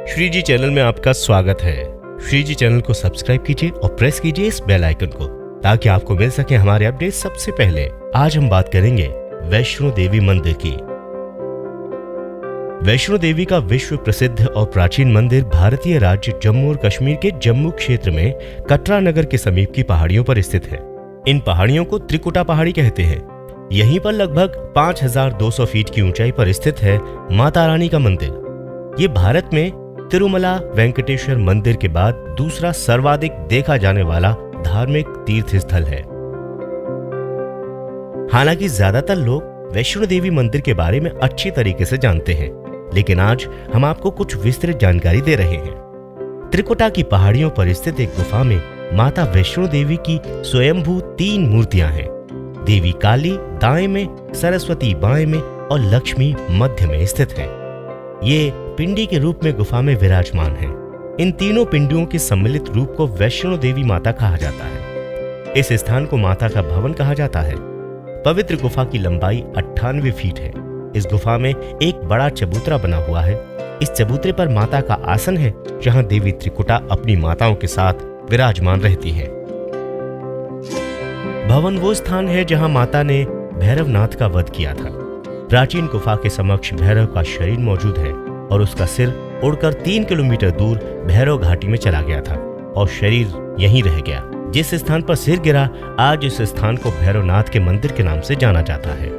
श्री जी channel में आपका स्वागत है। श्री जी चैनल को सब्सक्राइब कीजिए और प्रेस कीजिए इस बेल आइकन को ताकि आपको मिल सके हमारे अपडेट सबसे पहले। आज हम बात करेंगे वैष्णो देवी मंदिर की। वैष्णो देवी का विश्व प्रसिद्ध और प्राचीन मंदिर भारतीय राज्य जम्मू और कश्मीर के जम्मू क्षेत्र में कटरा नगर के समीप की पहाड़ियों पर स्थित है। इन पहाड़ियों को त्रिकुटा पहाड़ी कहते हैं। यहीं पर लगभग 5200 फीट की ऊंचाई पर स्थित है माता रानी का मंदिर। ये भारत में तिरुमला वेंकटेश्वर मंदिर के बाद दूसरा सर्वाधिक देखा जाने वाला धार्मिक तीर्थ स्थल है। हालांकि ज्यादातर लोग वैष्णो देवी मंदिर के बारे में अच्छी तरीके से जानते हैं, लेकिन आज हम आपको कुछ विस्तृत जानकारी दे रहे हैं। त्रिकुटा की पहाड़ियों पर स्थित एक गुफा में माता वैष्णो देवी की स्वयंभू 3 मूर्तियां हैं। देवी काली दाएं में, सरस्वती बाएं में और लक्ष्मी मध्य में स्थित है। ये पिंडी के रूप में गुफा में विराजमान है। इन तीनों पिंडियों के सम्मिलित रूप को वैष्णो देवी माता कहा जाता है। इस स्थान को माता का भवन कहा जाता है। पवित्र गुफा की लंबाई 98 फीट है। इस गुफा में एक बड़ा चबूतरा बना हुआ है। इस चबूतरे पर माता का आसन है, जहां देवी त्रिकुटा अपनी माताओं के साथ विराजमान रहती है। भवन वो स्थान है जहां माता ने भैरवनाथ का वध किया था। प्राचीन गुफा के समक्ष भैरव का शरीर मौजूद है और उसका सिर उड़कर 3 किलोमीटर दूर भैरव घाटी में चला गया था और शरीर यहीं रह गया। जिस स्थान पर सिर गिरा, आज इस स्थान को भैरवनाथ के मंदिर के नाम से जाना जाता है।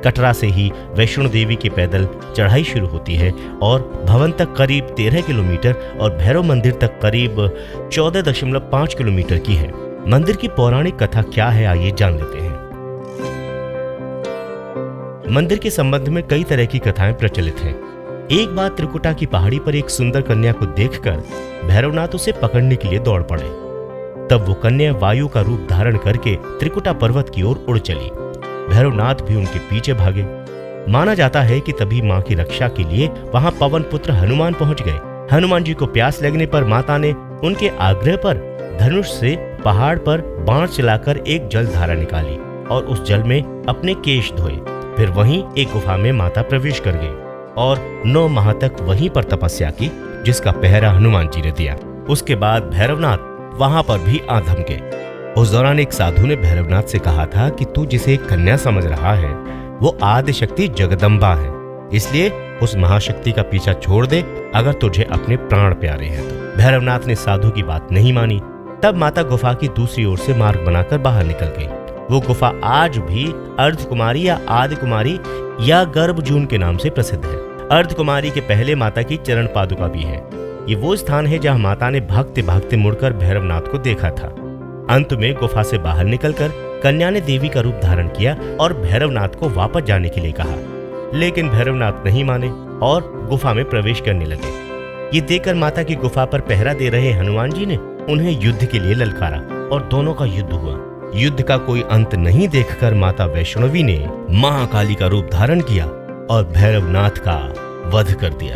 कटरा से ही वैष्णो देवी की पैदल चढ़ाई शुरू होती है और भवन तक करीब 13 किलोमीटर और भैरव मंदिर तक करीब 14.5 किलोमीटर की है। मंदिर की पौराणिक कथा क्या है, आइए जान लेते हैं। मंदिर के संबंध में कई तरह की कथाएं प्रचलित हैं। एक बार त्रिकुटा की पहाड़ी पर एक सुंदर कन्या को देखकर भैरवनाथ उसे पकड़ने के लिए दौड़ पड़े। तब वो कन्या वायु का रूप धारण करके त्रिकुटा पर्वत की ओर उड़ चली। भैरवनाथ भी उनके पीछे भागे। माना जाता है कि तभी मां की रक्षा के लिए वहां पवन पुत्र हनुमान पहुंच गए। हनुमान जी को प्यास लगने पर माता ने उनके आग्रह पर धनुष से पहाड़ पर बाण चलाकर एक जल धारा निकाली और उस जल में अपने केश धोए। फिर वहीं एक गुफा में माता प्रवेश कर गई और 9 माह तक वहीं पर तपस्या की, जिसका पहरा हनुमान जी ने दिया। उसके बाद भैरवनाथ वहां पर भी आ धमके। उस दौरान एक साधु ने भैरवनाथ से कहा था कि तू जिसे एक कन्या समझ रहा है वो आदि शक्ति जगदम्बा है, इसलिए उस महाशक्ति का पीछा छोड़ दे अगर तुझे अपने प्राण प्यारे हैं तो। भैरवनाथ ने साधु की बात नहीं मानी। तब माता गुफा की दूसरी ओर से मार्ग बनाकर बाहर निकल गई। वो गुफा आज भी अर्धकुमारी या आदि कुमारी या गर्भजून के नाम से प्रसिद्ध है। अर्धकुमारी के पहले माता की चरण पादुका भी है। ये वो स्थान है जहां माता ने भागते भागते मुड़कर भैरवनाथ को देखा था। अंत में गुफा से बाहर निकलकर कन्या ने देवी का रूप धारण किया और भैरवनाथ को वापस जाने के लिए कहा, लेकिन भैरवनाथ नहीं माने और गुफा में प्रवेश करने लगे। ये देखकर माता की गुफा पर पहरा दे रहे हनुमान जी ने उन्हें युद्ध के लिए ललकारा और दोनों का युद्ध हुआ। युद्ध का कोई अंत नहीं देखकर माता वैष्णवी ने महाकाली का रूप धारण किया और भैरवनाथ का वध कर दिया।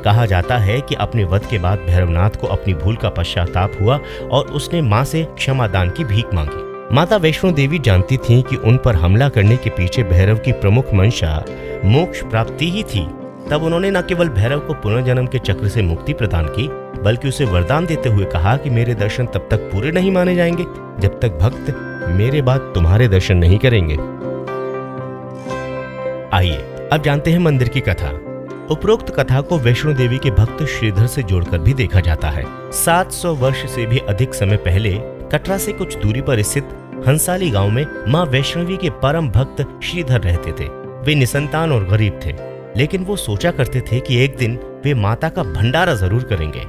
कहा जाता है कि अपने वध के बाद भैरवनाथ को अपनी भूल का पश्चाताप हुआ और उसने मां से क्षमा दान की भीख मांगी। माता वैष्णो देवी जानती थीं कि उन पर हमला करने के पीछे भैरव की प्रमुख मंशा मोक्ष प्राप्ति ही थी। तब उन्होंने न केवल भैरव को पुनर्जन्म के चक्र से मुक्ति प्रदान की, बल्कि उसे वरदान देते हुए कहा कि मेरे दर्शन तब तक पूरे नहीं माने जाएंगे जब तक भक्त मेरे बाद तुम्हारे दर्शन नहीं करेंगे। आइए अब जानते हैं मंदिर की कथा। उपरोक्त कथा को वैष्णो देवी के भक्त श्रीधर से जोड़कर भी देखा जाता है। 700 वर्ष से भी अधिक समय पहले कटरा से कुछ दूरी पर स्थित हंसाली गांव में मां वैष्णवी के परम भक्त श्रीधर रहते थे। वे निसंतान और गरीब थे, लेकिन वो सोचा करते थे कि एक दिन वे माता का भंडारा जरूर करेंगे।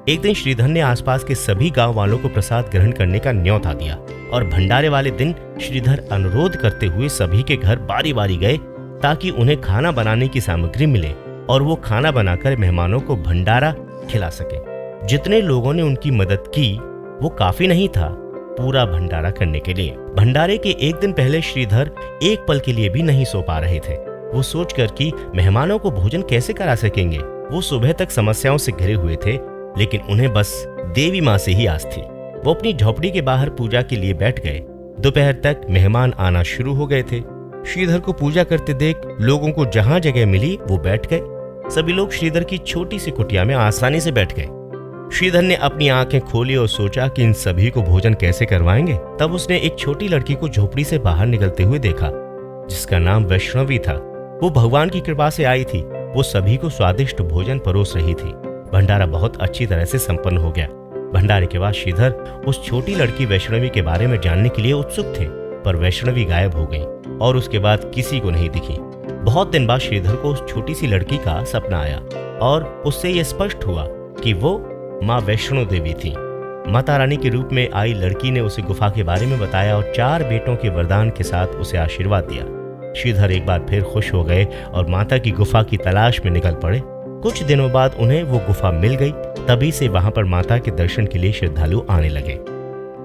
एक दिन श्रीधर ने आसपास के सभी गांव वालों को प्रसाद ग्रहण करने का न्योता दिया और भंडारे वाले दिन श्रीधर अनुरोध करते हुए सभी के घर बारी बारी गए ताकि उन्हें खाना बनाने की सामग्री मिले और वो खाना बनाकर मेहमानों को भंडारा खिला सके। जितने लोगों ने उनकी मदद की वो काफी नहीं था पूरा भंडारा करने के लिए। भंडारे के एक दिन पहले श्रीधर एक पल के लिए भी नहीं सो पा रहे थे। वो सोचकर कि मेहमानों को भोजन कैसे करा सकेंगे। वो सुबह तक समस्याओं से घिरे हुए थे, लेकिन उन्हें बस देवी माँ से ही आस थी। वो अपनी झोपड़ी के बाहर पूजा के लिए बैठ गए। दोपहर तक मेहमान आना शुरू हो गए थे। श्रीधर को पूजा करते देख लोगों को जहां जगह मिली वो बैठ गए। सभी लोग श्रीधर की छोटी सी कुटिया में आसानी से बैठ गए। श्रीधर ने अपनी आंखें खोली और सोचा कि इन सभी को भोजन कैसे करवाएंगे। तब उसने एक छोटी लड़की को झोपड़ी से बाहर निकलते हुए देखा, जिसका नाम वैष्णवी था। वो भगवान की कृपा से आई थी। वो सभी को स्वादिष्ट भोजन परोस रही थी। भंडारा बहुत अच्छी तरह से संपन्न हो गया। भंडारे के बाद श्रीधर उस छोटी लड़की वैष्णवी के बारे में जानने के लिए उत्सुक थे, पर वैष्णवी गायब हो गई और उसके बाद किसी को नहीं दिखी। बहुत दिन बाद श्रीधर को उस छोटी सी लड़की का सपना आया और उससे यह स्पष्ट हुआ कि वो माँ वैष्णो देवी थी। माता रानी के रूप में आई लड़की ने उसे गुफा के बारे में बताया और 4 बेटों के वरदान के साथ उसे आशीर्वाद दिया। श्रीधर एक बार फिर खुश हो गए और माता की गुफा की तलाश में निकल पड़े। कुछ दिनों बाद उन्हें वो गुफा मिल गई। तभी से वहां पर माता के दर्शन के लिए श्रद्धालु आने लगे।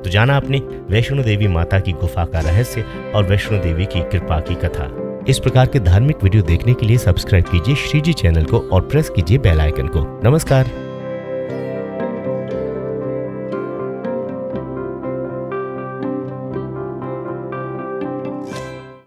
तो जाना आपने वैष्णो देवी माता की गुफा का रहस्य और वैष्णो देवी की कृपा की कथा। इस प्रकार के धार्मिक वीडियो देखने के लिए सब्सक्राइब कीजिए श्रीजी चैनल को और प्रेस कीजिए बेल आइकन को। नमस्कार।